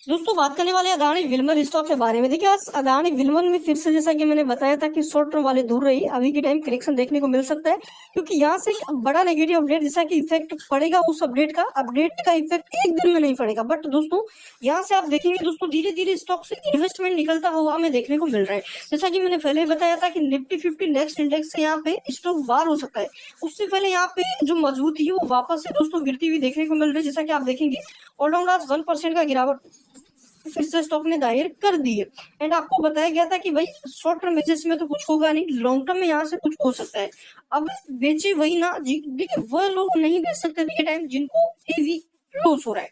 दोस्तों बात करने वाले अदानी विल्मर स्टॉक के बारे में। देखिए आज अदानी विल्मर में फिर से जैसा कि मैंने बताया था कि शॉर्ट टर्म वाले दूर रही, अभी के टाइम करेक्शन देखने को मिल सकता है क्योंकि यहाँ से एक बड़ा नेगेटिव अपडेट जैसा कि इफेक्ट पड़ेगा, उस अपडेट का इफेक्ट एक दिन में नहीं पड़ेगा। बट दोस्तों यहाँ से आप देखेंगे दोस्तों धीरे धीरे स्टॉक से इन्वेस्टमेंट निकलता हुआ हमें देखने को मिल रहा है। जैसा कि मैंने पहले बताया था कि निफ्टी 50 नेक्स्ट इंडेक्स से यहाँ पे स्टॉक बाहर हो सकता है, उससे पहले यहाँ पे जो मजबूती है वो वापस से दोस्तों गिरती हुई देखने को मिल रही है। जैसा कि आप देखेंगे ऑलराउंड आज 1% का गिरावट फिर से स्टॉक ने दायर कर दी है। एंड आपको बताया गया था कि भाई शॉर्ट टर्म बेसिस में तो कुछ होगा नहीं, लॉन्ग टर्म में यहाँ से कुछ हो सकता है। अब बेचे वही ना जी, देखिए वह लोग नहीं बेच सकते थे टाइम जिनको हेवी लॉस हो रहा है।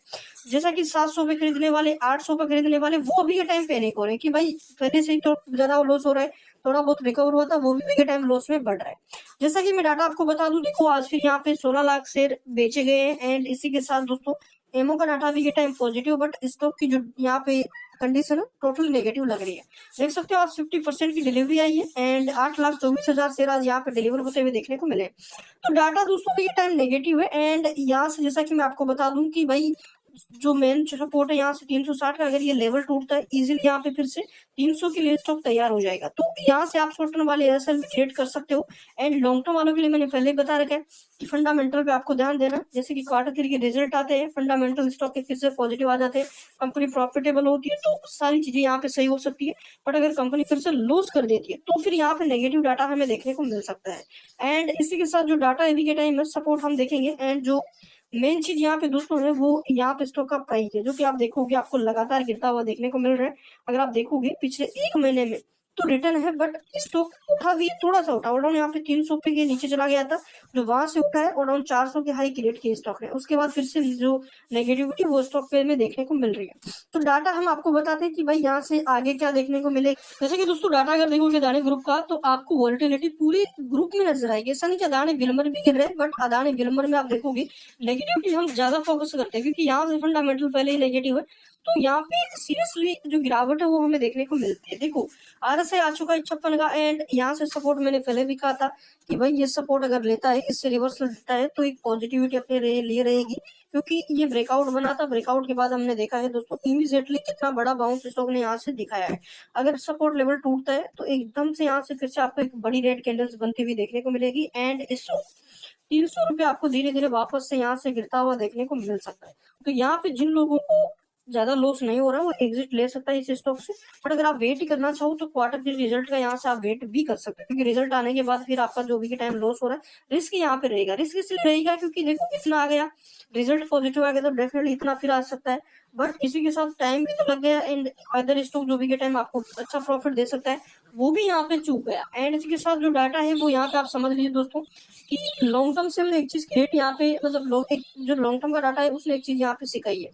जैसा कि 700 पे खरीदने वाले, 800 पे खरीदने वाले, वो अभी के टाइम पैनिक हो रहे हैं कि भाई पहले से ही तो ज्यादा लॉस हो रहा है, थोड़ा बहुत रिकवर हुआ था वो भी के टाइम लॉस में बढ़ रहा है। जैसा कि मैं डाटा आपको बता दूं, देखो आज फिर यहाँ पे 16 लाख शेयर बेचे गए हैं। एंड इसी के साथ दोस्तों एमओ का डाटा भी के टाइम पॉजिटिव, बट स्टॉक की जो यहाँ पे कंडीशन है टोटल नेगेटिव लग रही है। देख सकते हो आज 50% की डिलीवरी आई है एंड 8,24,000 शेयर आज यहाँ पे डिलीवर होते हुए देखने को मिले। तो डाटा दोस्तों ये टाइम नेगेटिव है। एंड यहाँ से जैसा कि मैं आपको बता दूं कि भाई जो मेन सपोर्ट है यहाँ से 360 का, अगर ये लेवल टूटता है इजीली यहाँ पे फिर से 300 के लिए स्टॉक तैयार हो जाएगा। तो यहाँ से आप शॉर्ट टर्म वाले एसएल ट्रेड कर सकते हो। एंड लॉन्ग टर्म वालों के लिए मैंने पहले ही बता रखा है कि फंडामेंटल पे आपको ध्यान देना। जैसे कि क्वार्टर 3 के रिजल्ट आते हैं, फंडामेंटल स्टॉक के फिर से पॉजिटिव आ जाते हैं, कंपनी प्रॉफिटेबल होती है तो सारी चीजें यहाँ पे सही हो सकती है। बट अगर कंपनी फिर से लॉस कर देती है तो फिर यहाँ पे नेगेटिव डाटा हमें देखने को मिल सकता है। एंड इसी के साथ जो डाटा अभी के टाइम में सपोर्ट हम देखेंगे। एंड जो मेन चीज यहाँ पे दोस्तों है वो यहाँ पे स्टॉक का प्राइस है, जो कि आप देखोगे आपको लगातार गिरता हुआ देखने को मिल रहा है। अगर आप देखोगे पिछले एक महीने में तो रिटर्न है, बट स्टॉक उठा भी थोड़ा सा उठा, और यहाँ पे 300 पे के नीचे चला गया था, जो वहां से उठा है और 400 के हाई क्रिएट किए स्टॉक ने। उसके बाद फिर से जो नेगेटिविटी वो स्टॉक पे में देखने को मिल रही है। तो डाटा हम आपको बताते हैं कि भाई यहाँ से आगे क्या देखने को मिले। जैसे कि दोस्तों डाटा अगर देखोगे अदानी ग्रुप का तो आपको वोलेटिलिटी पूरी ग्रुप में नजर आएगी। ऐसा नहीं कि अदानी विल्मर भी गिर रहे हैं, बट अदानी विल्मर में आप देखोगे नेगेटिविटी हम ज्यादा फोकस करते हैं क्योंकि यहाँ से फंडामेंटल पहले ही नेगेटिव है। तो यहाँ पे सीरियसली जो गिरावट है वो हमें देखने को मिलती है। देखो आरएसआई आ चुका है 56 का, एंड यहाँ से सपोर्ट मैंने पहले भी कहा था कि भाई ये सपोर्ट अगर लेता है, इससे रिवर्सल देता है तो एक पॉजिटिविटी अपने लिए रहेगी, क्योंकि ये ब्रेकआउट बना था। ब्रेकआउट के बाद हमने देखा है दोस्तों इमीडिएटली कितना बड़ा बाउंस स्टॉक ने यहाँ से दिखाया है। अगर सपोर्ट लेवल टूटता है तो एकदम से यहाँ से फिर से आपको एक बड़ी रेड कैंडल्स बनती हुई देखने को मिलेगी। एंड इस 300 रुपये आपको धीरे धीरे वापस से यहाँ से गिरता हुआ देखने को मिल सकता है। तो यहाँ पे जिन लोगों को ज्यादा लॉस नहीं हो रहा वो एग्जिट ले सकता है इस स्टॉक से। बट अगर आप वेट ही करना चाहो तो क्वार्टर के रिजल्ट का यहाँ से आप वेट भी कर सकते हो, क्योंकि रिजल्ट आने के बाद फिर आपका जो भी के टाइम लॉस हो रहा है रिस्क यहाँ पे रहेगा। रिस्क इसलिए रहेगा क्योंकि देखो कितना आ गया, रिजल्ट पॉजिटिव आ गया तो डेफिनेटली इतना फिर आ सकता है, बट इसी के साथ टाइम भी तो लग गया। एंड अदर स्टॉक जो भी के टाइम आपको अच्छा प्रॉफिट दे सकता है वो भी यहाँ पे चूक गया। एंड इसके साथ जो डाटा है वो यहाँ पे आप समझ लीजिए दोस्तों कि लॉन्ग टर्म से हमने एक चीज क्रिएट यहाँ पे मतलब जो लॉन्ग टर्म का डाटा है उसने एक चीज यहाँ पे सिखाई है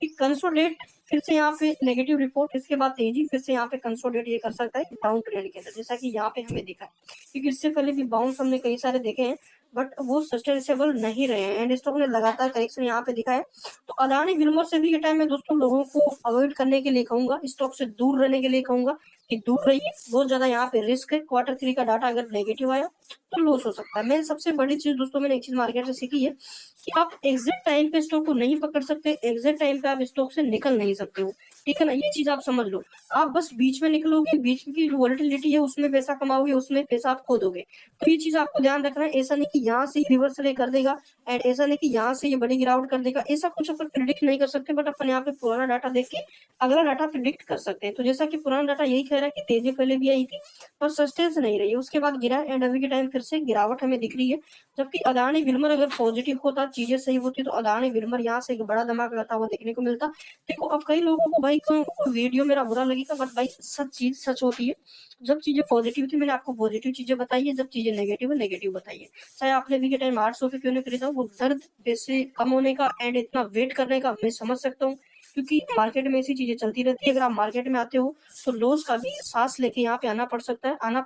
कि कंसोलिडेट फिर से यहाँ पे नेगेटिव रिपोर्ट, इसके बाद तेजी, फिर से यहाँ पे कंसोलिडेट ये कर सकता है डाउन ट्रेंड के अंदर, जैसा कि यहाँ पे हमें दिखा है। क्योंकि इससे पहले भी बाउंस हमने कई सारे देखे हैं बट वो सस्टेनेबल नहीं रहे हैं। एंड स्टॉक ने लगातार करेक्शन यहाँ पे दिखा है। तो अदानी विल्मर से भी के टाइम में दोस्तों लोगों को अवॉइड करने के लिए कहूंगा, स्टॉक से दूर रहने के लिए कहूंगा कि दूर रहिए। बहुत ज्यादा यहाँ पे रिस्क है। क्वार्टर 3 का डाटा अगर नेगेटिव आया तो लॉस हो सकता है। मेन सबसे बड़ी चीज दोस्तों मैंने एक चीज मार्केट से सीखी है कि आप एग्जैक्ट टाइम पे स्टॉक को नहीं पकड़ सकते, एग्जैक्ट टाइम पे आप स्टॉक से निकल नहीं सकते हो, ठीक है ना। ये चीज आप समझ लो। आप बस बीच में निकलोगे, बीच की जो वॉलेटिलिटी है उसमें पैसा कमाओगे, उसमें पैसा आप खो दोगे। तो ये चीज आपको ध्यान रखना है। ऐसा नहीं कि यहाँ से रिवर्सल कर देगा एंड ऐसा नहीं कि यहाँ से ये बड़ी गिरावट कर देगा, ऐसा कुछ अपन प्रिडिक्ट नहीं कर सकते। बट अपन यहाँ पे पुराना डाटा देख के अगला डाटा प्रिडिक्ट कर सकते हैं। तो जैसा कि पुराना डाटा यही कह रहा है कि तेजी पहले भी आई थी पर सस्टेंस नहीं रही, उसके बाद गिरा एंड अभी के टाइम फिर से गिरावट हमें दिख रही है। जबकि अदानी विल्मर अगर पॉजिटिव होता, चीजें सही होती तो अदानी विल्मर यहाँ से एक बड़ा धमाका करता हुआ देखने को मिलता। देखो अब कई लोगों को भाई को वीडियो मेरा बुरा लगेगा, बट भाई सच चीज सच होती है। जब चीजें पॉजिटिव थी मैंने आपको पॉजिटिव चीजें बताई है, जब चीजें नेगेटिव है नेगेटिव बताई है। चाहे आपने अभी के टाइम 800 पे क्यों नहीं खरीदा, वो दर्द पैसे कम होने का एंड इतना वेट करने का मैं समझ सकता हूँ, क्योंकि मार्केट में ऐसी चीजें चलती रहती है। अगर आप मार्केट में आते हो तो लॉस का भी सांस लेके यहाँ पे आना पड़ सकता है, आना